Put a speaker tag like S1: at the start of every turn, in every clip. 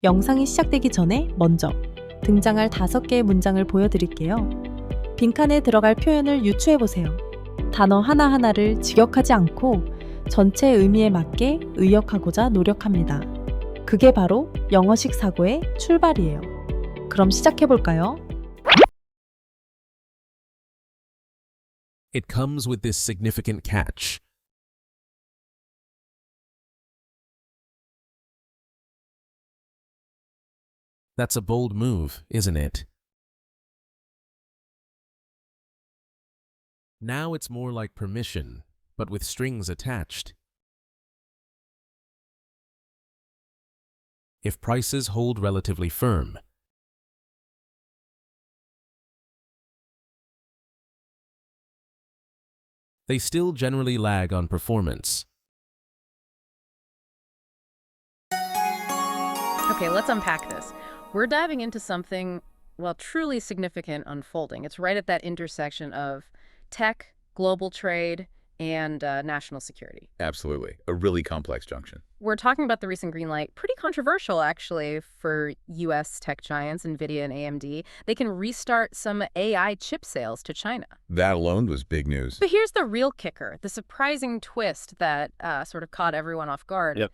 S1: 영상이 시작되기 전에 먼저 등장할 5개의 문장을 보여드릴게요. 빈칸에 들어갈 표현을 유추해보세요. 단어 하나하나를 직역하지 않고 전체 의미에 맞게 의역하고자 노력합니다. 그게 바로 영어식 사고의 출발이에요. 그럼 시작해볼까요?
S2: It comes with this significant catch. That's a bold move, isn't it? Now it's more like permission, but with strings attached. If prices hold relatively firm, they still generally lag on performance.
S3: Okay, let's unpack this. We're diving into something, well, truly significant unfolding. It's right at that intersection of tech, global trade, and national security.
S4: Absolutely. A really complex junction.
S3: We're talking about the recent green light, pretty controversial actually for U.S. tech giants, Nvidia and AMD. They can restart some AI chip sales to China.
S4: That alone was big news.
S3: But here's the real kicker, the surprising twist that sort of caught everyone off guard.
S4: Yep.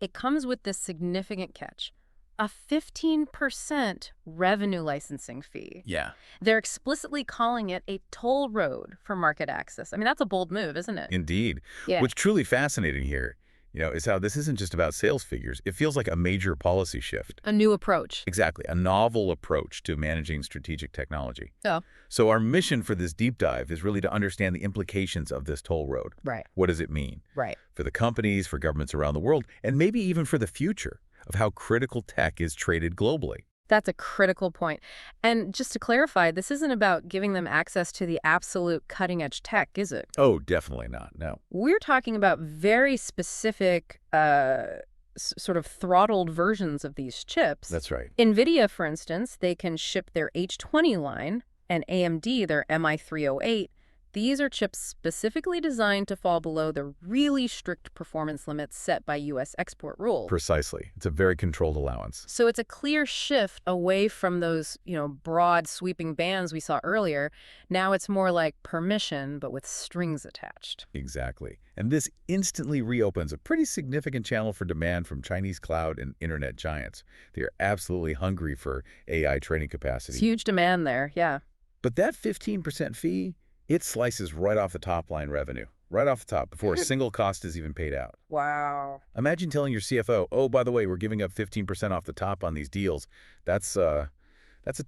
S3: It comes with this significant catch. A 15% revenue licensing fee.
S4: Yeah.
S3: They're explicitly calling it a toll road for market access. I mean, that's a bold move, isn't it?
S4: Indeed.
S3: Yeah.
S4: What's truly fascinating here, is how this isn't just about sales figures. It feels like a major policy shift.
S3: A new approach.
S4: Exactly. A novel approach to managing strategic technology.
S3: Oh.
S4: So our mission for this deep dive is really to understand the implications of this toll road.
S3: Right.
S4: What does it mean?
S3: Right.
S4: For the companies, for governments around the world, and maybe even for the future of how critical tech is traded globally.
S3: That's a critical point. And just to clarify, this isn't about giving them access to the absolute cutting-edge tech, is it?
S4: Oh, definitely not. No.
S3: We're talking about very specific, sort of throttled versions of these chips.
S4: That's right.
S3: Nvidia, for instance, they can ship their H20 line, and AMD, their MI308. These are chips specifically designed to fall below the really strict performance limits set by U.S. export rules.
S4: Precisely. It's a very controlled allowance.
S3: So it's a clear shift away from those, broad sweeping bans we saw earlier. Now it's more like permission, but with strings attached.
S4: Exactly. And this instantly reopens a pretty significant channel for demand from Chinese cloud and internet giants. They are absolutely hungry for AI training capacity.
S3: It's huge demand there, yeah.
S4: But that 15% fee, it slices right off the top line revenue, right off the top, before a single cost is even paid out.
S3: Wow.
S4: Imagine telling your CFO, oh, by the way, we're giving up 15% off the top on these deals. That's a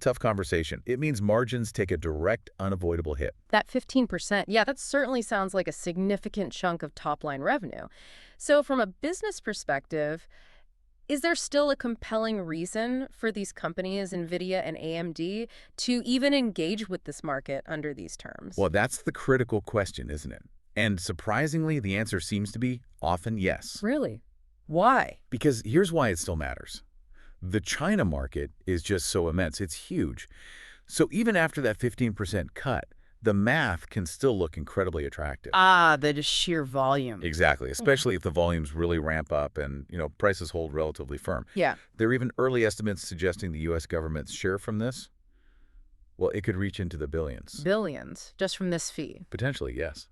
S4: tough conversation. It means margins take a direct, unavoidable hit.
S3: That 15%, yeah, that certainly sounds like a significant chunk of top-line revenue. So from a business perspective, is there still a compelling reason for these companies, Nvidia and AMD, to even engage with this market under these terms?
S4: Well, that's the critical question, isn't it? And surprisingly, the answer seems to be often yes.
S3: Really? Why?
S4: Because here's why it still matters. The China market is just so immense. It's huge. So even after that 15% cut, the math can still look incredibly attractive.
S3: The just sheer volume.
S4: Exactly, especially if the volumes really ramp up and, prices hold relatively firm.
S3: Yeah.
S4: There are even early estimates suggesting the U.S. government's share from this, well, it could reach into the billions.
S3: Billions, just from this fee.
S4: Potentially, yes.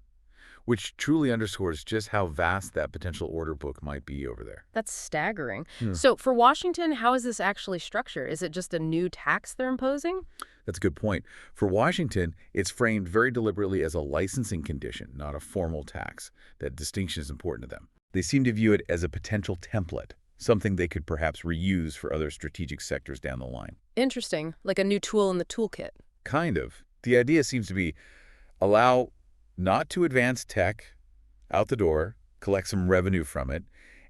S4: Which truly underscores just how vast that potential order book might be over there.
S3: That's staggering. So for Washington, how is this actually structured? Is it just a new tax they're imposing?
S4: That's a good point. For Washington, it's framed very deliberately as a licensing condition, not a formal tax. That distinction is important to them. They seem to view it as a potential template, something they could perhaps reuse for other strategic sectors down the line.
S3: Interesting, like a new tool in the toolkit.
S4: Kind of. The idea seems to be allow not to advance tech out the door, collect some revenue from it,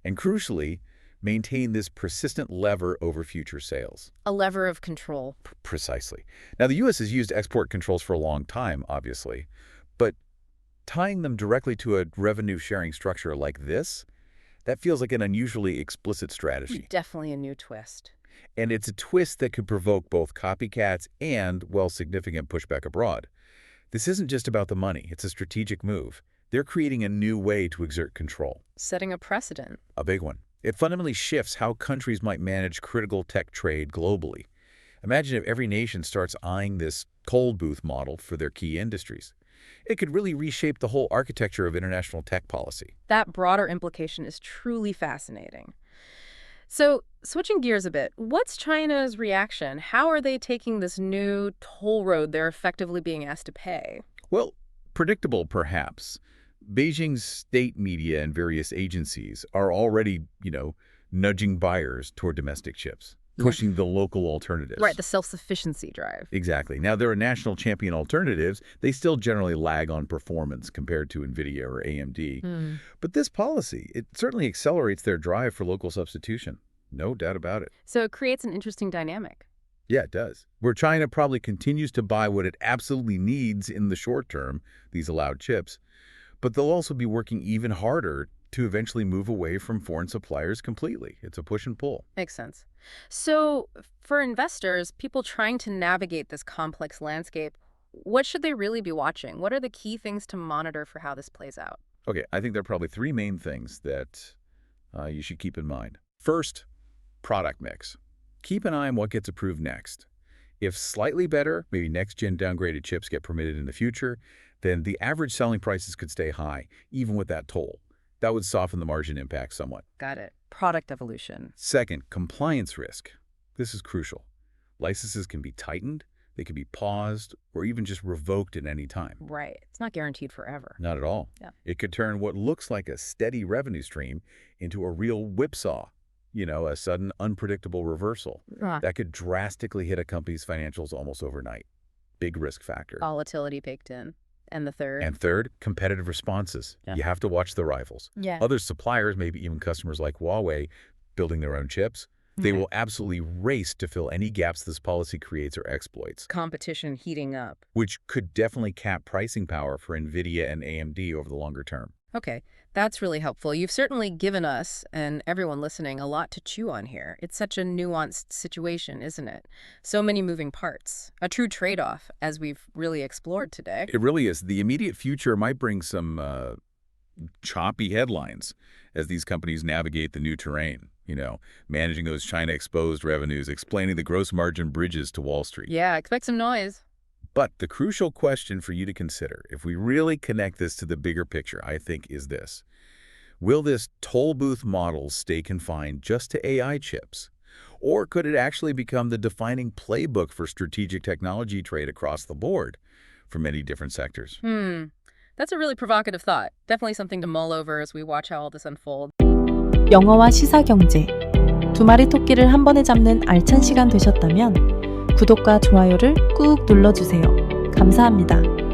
S4: and crucially, maintain this persistent lever over future sales.
S3: A lever of control.
S4: Precisely. Now, the U.S. has used export controls for a long time, obviously, but tying them directly to a revenue-sharing structure like this, that feels like an unusually explicit strategy.
S3: Definitely a new twist.
S4: And it's a twist that could provoke both copycats and, well, significant pushback abroad. This isn't just about the money. It's a strategic move. They're creating a new way to exert control.
S3: Setting a precedent.
S4: A big one. It fundamentally shifts how countries might manage critical tech trade globally. Imagine if every nation starts eyeing this cold booth model for their key industries. It could really reshape the whole architecture of international tech policy.
S3: That broader implication is truly fascinating. So, switching gears a bit, what's China's reaction? How are they taking this new toll road they're effectively being asked to pay?
S4: Well, predictable perhaps. Beijing's state media and various agencies are already, nudging buyers toward domestic chips, pushing the local alternatives.
S3: Right, the self-sufficiency drive.
S4: Exactly. Now, there are national champion alternatives. They still generally lag on performance compared to Nvidia or AMD. But this policy, it certainly accelerates their drive for local substitution. No doubt about it.
S3: So it creates an interesting dynamic.
S4: Yeah, it does. Where China probably continues to buy what it absolutely needs in the short term, these allowed chips, but they'll also be working even harder to eventually move away from foreign suppliers completely. It's a push and pull.
S3: Makes sense. So for investors, people trying to navigate this complex landscape, what should they really be watching? What are the key things to monitor for how this plays out?
S4: Okay, I think there are probably three main things that you should keep in mind. First, product mix. Keep an eye on what gets approved next. If slightly better, maybe next-gen downgraded chips get permitted in the future, then the average selling prices could stay high, even with that toll. That would soften the margin impact somewhat.
S3: Got it. Product evolution.
S4: Second, compliance risk. This is crucial. Licenses can be tightened, they can be paused, or even just revoked at any time.
S3: Right. It's not guaranteed forever.
S4: Not at all.
S3: Yeah.
S4: It could turn what looks like a steady revenue stream into a real whipsaw, a sudden unpredictable reversal. That could drastically hit a company's financials almost overnight. Big risk factor.
S3: Volatility baked in. And the third?
S4: And third, competitive responses.
S3: Yeah.
S4: You have to watch the rivals.
S3: Yeah.
S4: Other suppliers, maybe even customers like Huawei, building their own chips, they will absolutely race to fill any gaps this policy creates or exploits.
S3: Competition heating up.
S4: Which could definitely cap pricing power for Nvidia and AMD over the longer term.
S3: Okay, that's really helpful. You've certainly given us, and everyone listening, a lot to chew on here. It's such a nuanced situation, isn't it? So many moving parts. A true trade-off, as we've really explored today.
S4: It really is. The immediate future might bring some choppy headlines as these companies navigate the new terrain. Managing those China-exposed revenues, explaining the gross margin bridges to Wall Street.
S3: Yeah, expect some noise.
S4: But the crucial question for you to consider, if we really connect this to the bigger picture, I think, is this. Will this toll booth model stay confined just to AI chips? Or could it actually become the defining playbook for strategic technology trade across the board for many different sectors?
S3: That's a really provocative thought. Definitely something to mull over as we watch how all this unfolds.
S1: 영어와 시사경제, 두 마리 토끼를 한 번에 잡는 알찬 시간 되셨다면 구독과 좋아요를 꾹 눌러주세요. 감사합니다.